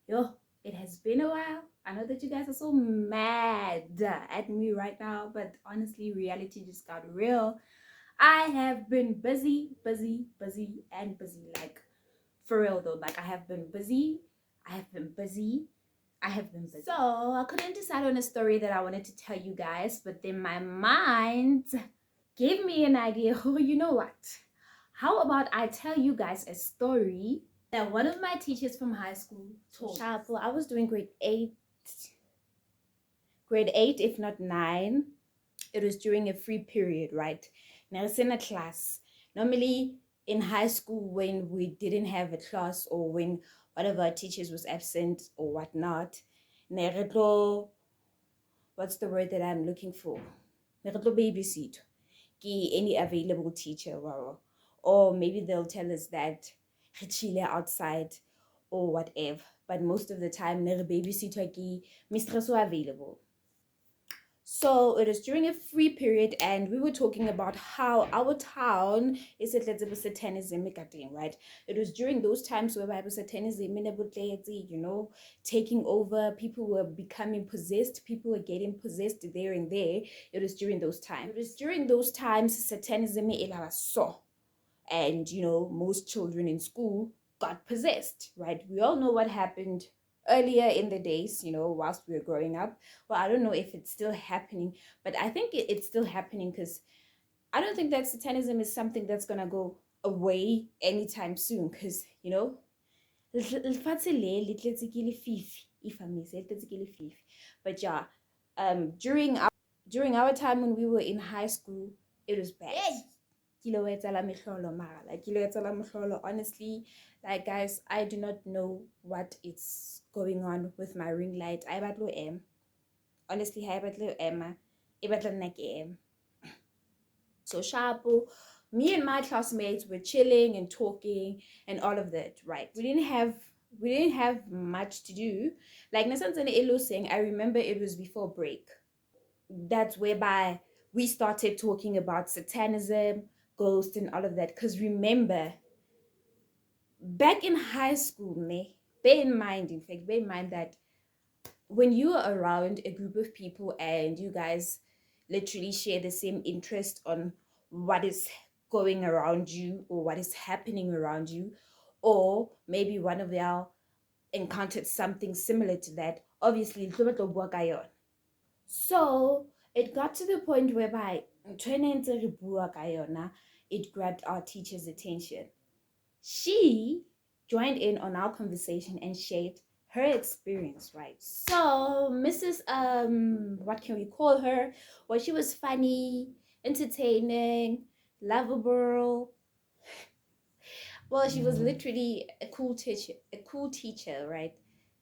Yo, it has been a while. I know that you guys are so mad at me right now, but honestly, reality just got real. I have been busy, busy, busy, and busy. Like, for real though. Like, I have been busy. I have been busy. I have been busy. So, I couldn't decide on a story that I wanted to tell you guys, but then my mind gave me an idea. Oh, you know what? How about I tell you guys a story that one of my teachers from high school told. Sharp, I was doing grade eight, if not 9. It was during a free period, right? Now it's in a class. Normally in high school, when we didn't have a class or when one of our teachers was absent or whatnot, what's the word that I'm looking for? Babysit any available teacher, or maybe they'll tell us that chile outside or whatever. But most of the time, babysitter ki mistress available. So it was during a free period, and we were talking about how our town is a little bit satanism, right? It was during those times where Bible satanism, taking over. People were becoming possessed. People were getting possessed there and there. It was during those times. It was during those times satanism so, and most children in school got possessed, right? We all know what happened earlier in the days, whilst we were growing up. Well, I don't know if it's still happening, but I think it's still happening, because I don't think that satanism is something that's gonna go away anytime soon, because lefatshe le le tletse ke lefifi, if I may say, le tletse ke lefifi. But yeah, during our time when we were in high school, it was bad. Honestly, like, guys, I do not know what is going on with my ring light. I batlo em. Honestly, I batlo em. I batla nna ke em. So sharpo, me and my classmates were chilling and talking and all of that, right? We didn't have much to do. Like Nasanzane Elo saying, I remember it was before break. That's whereby we started talking about satanism, ghosts, and all of that. Because remember, back in high school, bear in mind that when you are around a group of people and you guys literally share the same interest on what is going around you or what is happening around you, or maybe one of y'all encountered something similar to that, obviously so it got to the point whereby it grabbed our teacher's attention. She joined in on our conversation and shared her experience, right? So Mrs. What can we call her? Well, she was funny, entertaining, lovable. Well, she was literally a cool teacher, right?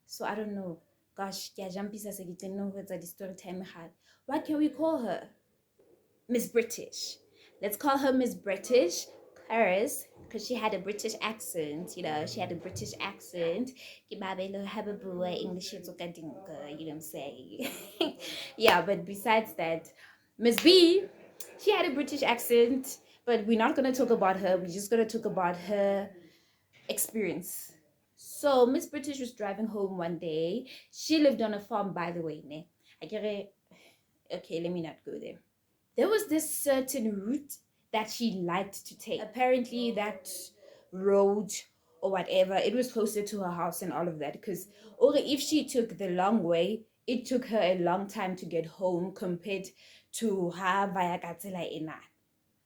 So I don't know. Gosh, the story time. What can we call her? Miss British. Let's call her Miss British, because she had a British accent. She had a British accent. English, you know what I'm saying? Yeah, but besides that, Miss B, she had a British accent, but we're not gonna talk about her. We're just gonna talk about her experience. So Miss British was driving home one day. She lived on a farm, by the way. Okay, let me not go there. There was this certain route that she liked to take. Apparently, that road or whatever, it was closer to her house and all of that. Because if she took the long way, it took her a long time to get home compared to her via Katsela ena.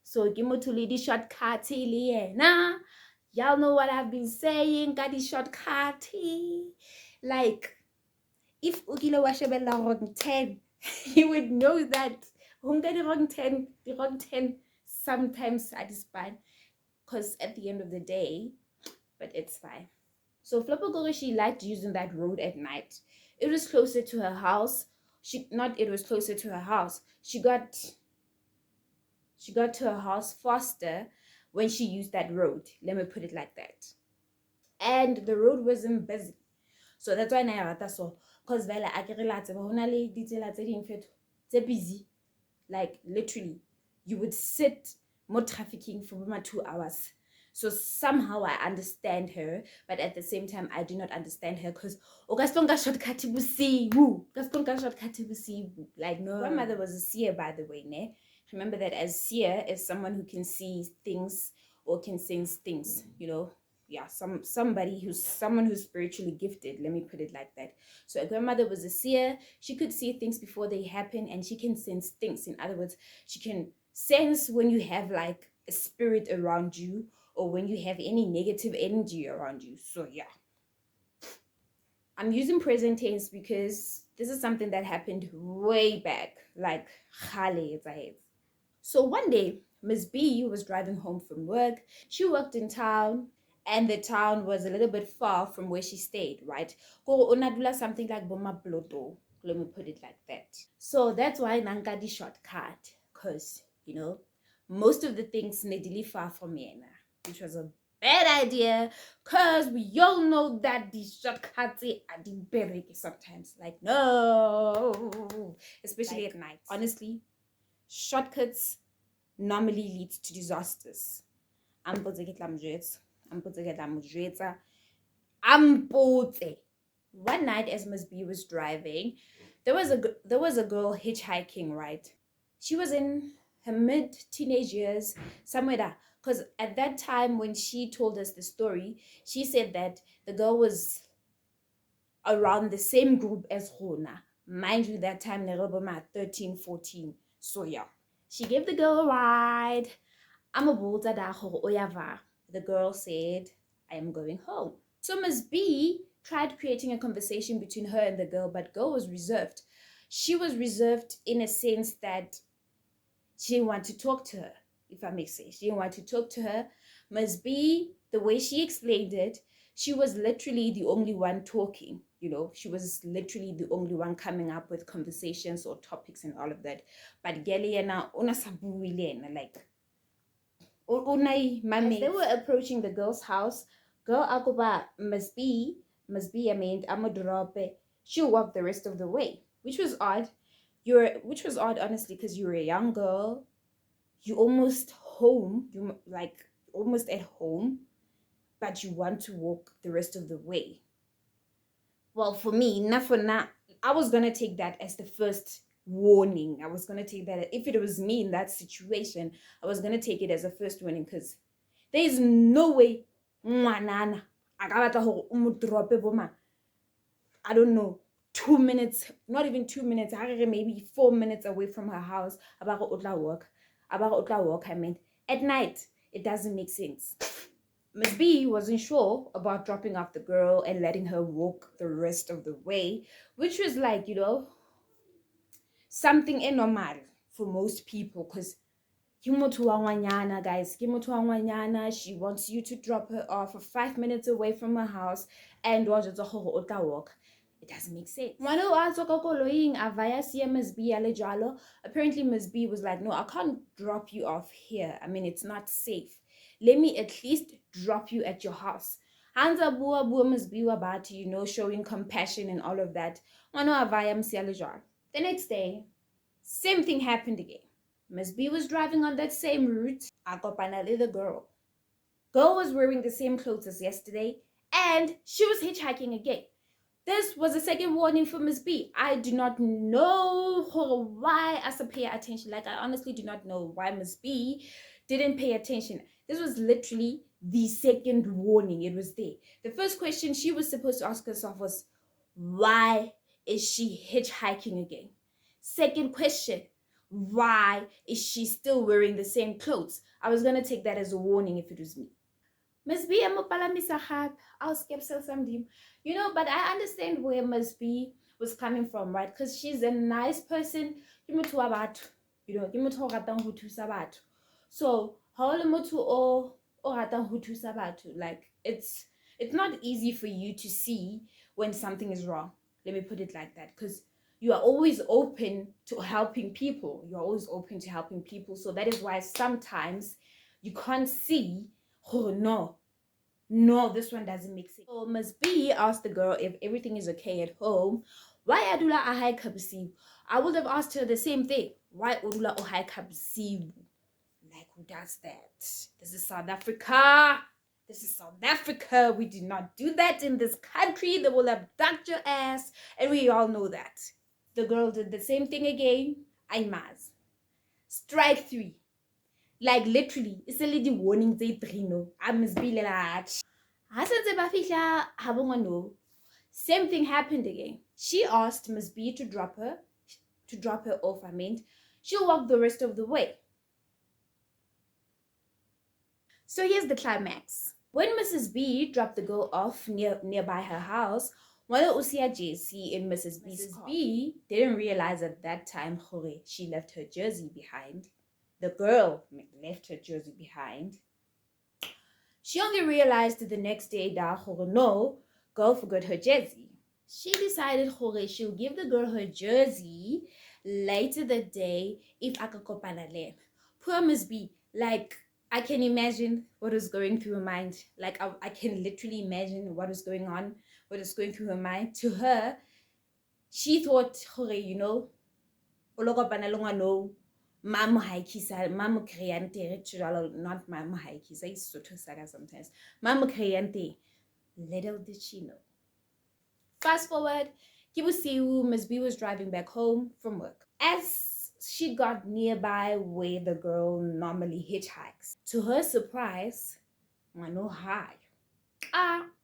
So, Gimotuli shortcut na. Y'all know what I've been saying, got the shortcut. Like, if Ukilo Washebella wrong 10, you would know that the wrong 10 sometimes satisfied, because at the end of the day, but it's fine. So Flopogoro, she liked using that road at night. It was closer to her house. She got to her house faster when she used that road. Let me put it like that. And the road wasn't busy. So that's why I rata so, because vela a ke relatse ba hona le ditsela tse ding fetho tse busy. Like literally, you would sit more trafficking for about 2 hours So somehow I understand her, but at the same time I do not understand her because like no. Grandmother was a seer, by the way, ne? Remember that as seer is someone who can see things or can sense things, you know. Yeah, someone who's spiritually gifted, let me put it like that. So a grandmother was a seer. She could see things before they happen, and she can sense things. In other words, she can sense when you have like a spirit around you or when you have any negative energy around you. So yeah, I'm using present tense because this is something that happened way back, like khale ahead. So one day, Miss B was driving home from work. She worked in town, and the town was a little bit far from where she stayed, right? Ko onadula something like Boma Bloto. Let me put it like that. So that's why Nankadi shortcut, because, you know, most of the things nedili far from Yena, which was a bad idea, because we all know that the shortcuts are the better sometimes. Like, no, especially like, at night. Honestly, shortcuts normally leads to disasters. One night as Miss B was driving, there was a girl hitchhiking, right? She was in her mid teenage years, somewhere there. Because at that time when she told us the story, she said that the girl was around the same group as Rona. Mind you, that time they were 13, 14. So yeah. She gave the girl a ride. The girl said, I am going home. So Miss B tried creating a conversation between her and the girl, but girl was reserved. She was reserved in a sense that she didn't want to talk to her, if I make sense. She didn't want to talk to her. Miss B, the way she explained it, she was literally the only one talking, you know. She was literally the only one coming up with conversations or topics and all of that. But Geliana, like, as they were approaching the girl's house, girl Akoba must be, I mean, Amadorope, she walked the rest of the way, which was odd. Which was odd, honestly, because you were a young girl, you almost home, you like almost at home, but you want to walk the rest of the way. Well, for me, not for now, I was gonna take that as the first warning. I was gonna take that if it was me in that situation. I was gonna take it as a first warning because there is no way ngwanana a ka batla gore o mo drope boma, I don't know, 2 minutes, not even 2 minutes, maybe 4 minutes away from her house. About otla walk. I mean, at night, it doesn't make sense. Miss B wasn't sure about dropping off the girl and letting her walk the rest of the way, which was like, you know, something normal for most people because guys, she wants you to drop her off 5 minutes away from her house and watch the whole walk. It doesn't make sense. Apparently Miss B was like, no, I can't drop you off here. I mean, it's not safe. Let me at least drop you at your house. Hanza bua bua Miss B about, you know, showing compassion and all of that. The next day, same thing happened again. Miss B was driving on that same route. Akopana the girl. Girl was wearing the same clothes as yesterday, and she was hitchhiking again. This was a second warning for Miss B. I do not know why I should pay attention. Like, I honestly do not know why Miss B didn't pay attention. This was literally the second warning. It was there. The first question she was supposed to ask herself was, why is she hitchhiking again? Second question, why is she still wearing the same clothes? I was going to take that as a warning if it was me. Miss B, I'll skip some. You know, but I understand where Miss B was coming from, right? Because she's a nice person. You know, so like it's not easy for you to see when something is wrong. Let me put it like that, because you are always open to helping people. You're always open to helping people. So that is why sometimes you can't see, oh no, this one doesn't make sense. So Miss B asked the girl if everything is okay at home. Why adula ahai kabsi? I would have asked her the same thing. Why udula ohai kabsi? Like, who does that? This is South Africa. This is South Africa. We do not do that in this country. They will abduct your ass. And we all know that. The girl did the same thing again. I must. Strike 3. Like, literally, it's a lady warning they no. I must be like, no. Same thing happened again. She asked Miss B to drop her off. I mean, she'll walk the rest of the way. So here's the climax. When Mrs. B dropped the girl off nearby her house, while Usia JC in Mrs. B's car, B didn't realize at that time she left her jersey behind. The girl left her jersey behind. She only realized the next day that no, girl forgot her jersey. She decided she'll give the girl her jersey later that day if akakopana le. Poor Miss B, like, I can imagine what was going through her mind. Like, I can literally imagine what was going on, what was going through her mind. To her, she thought, you know, no, not mama haikisa, it's so to saga sometimes. Mama kreyante. Little did she know. Fast forward, Kibusiu, Miss B was driving back home from work. As she got nearby where the girl normally hitchhikes, to her surprise, no hi.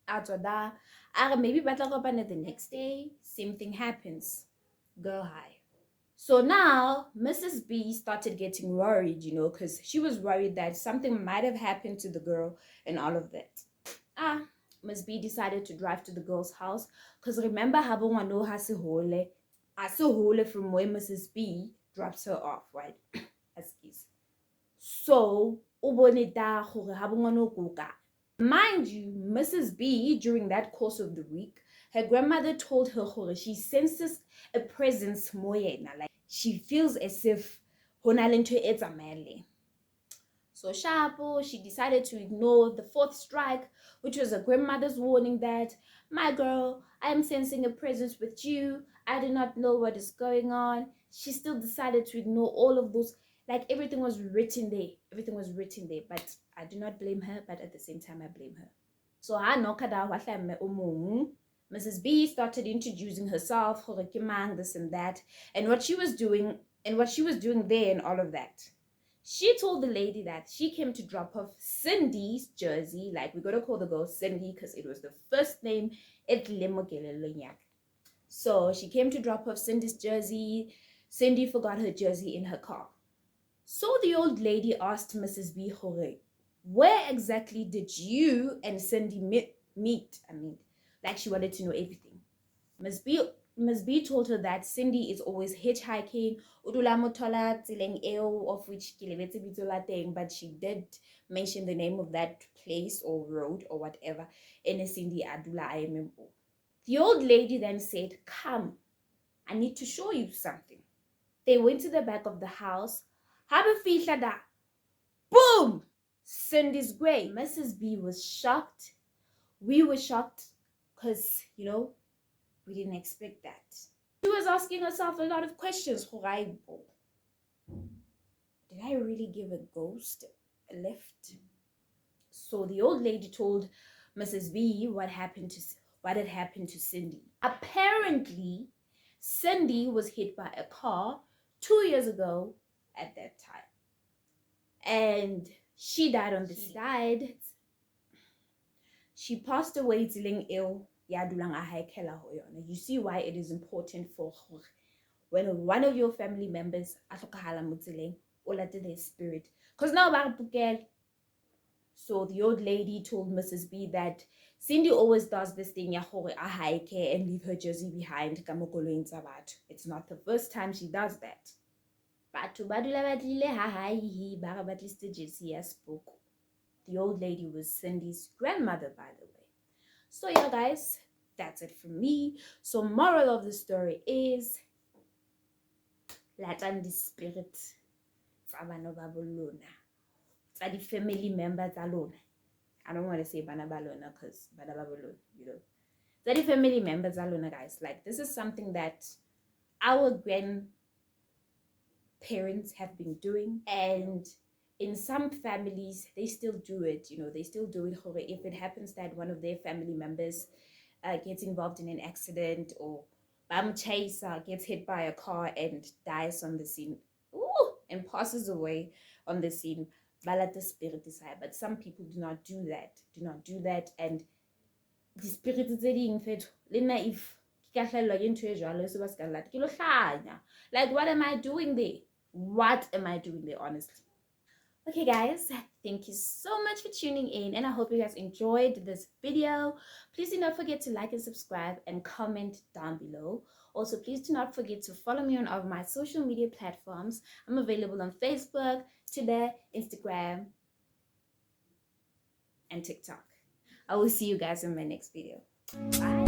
After that, maybe the next day, same thing happens. Girl hi. So now, Mrs. B started getting worried, you know, because she was worried that something might have happened to the girl and all of that. Miss B decided to drive to the girl's house because remember Habongwano Hasehole from where Mrs. B drops her off, right? So, mind you, Mrs. B, during that course of the week, her grandmother told her she senses a presence moyena, like she feels as if honalento it's a mele. So Shapo, she decided to ignore the 4th strike, which was a grandmother's warning that, my girl, I am sensing a presence with you. I do not know what is going on. She still decided to ignore all of those. Like, everything was written there. Everything was written there. But I do not blame her, but at the same time, I blame her. So Mrs. B started introducing herself, this and that, and what she was doing there and all of that. She told the lady that she came to drop off Cindy's jersey. Like, we're going to call the girl Cindy because it was the first name. So she came to drop off Cindy's jersey. Cindy forgot her jersey in her car. So the old lady asked Mrs. B, where exactly did you and Cindy meet? I mean, like, she wanted to know everything. Miss B told her that Cindy is always hitchhiking, of which but she did mention the name of that place or road or whatever. Cindy Adula. The old lady then said, come, I need to show you something. They went to the back of the house. Boom! Cindy's grave. Mrs. B was shocked. We were shocked because, you know, we didn't expect that. She was asking herself a lot of questions. Did I really give a ghost a lift? So the old lady told Mrs. B what had happened to Cindy. Apparently, Cindy was hit by a car 2 years ago at that time. And she died on the scene. She passed away dealing ill. You see why it is important for when one of your family members or let their spirit. Because now, so the old lady told Mrs. B that Cindy always does this thing and leave her jersey behind. It's not the first time she does that. The old lady was Cindy's grandmother, by the way. So yeah, guys, that's it from me. So moral of the story is, Latan the spirit the family members alone. I don't want to say bana balona because bana babalona, you know. The family members alone, guys. Like, this is something that our grandparents have been doing, and in some families they still do it, they still do it. If it happens that one of their family members gets involved in an accident, or chaser gets hit by a car and dies on the scene, and passes away on the scene, the spirit is high. But some people do not do that. And the spirit tse ding fetho le nna if ke ka hlahellwa ke ntho e jwalo e se ba se ka llata ke lo hlanya. Like, what am I doing there, honestly? Okay guys, thank you so much for tuning in, and I hope you guys enjoyed this video. Please do not forget to like and subscribe and comment down below. Also, please do not forget to follow me on all of my social media platforms. I'm available on Facebook, Twitter, Instagram, and TikTok. I will see you guys in my next video. Bye.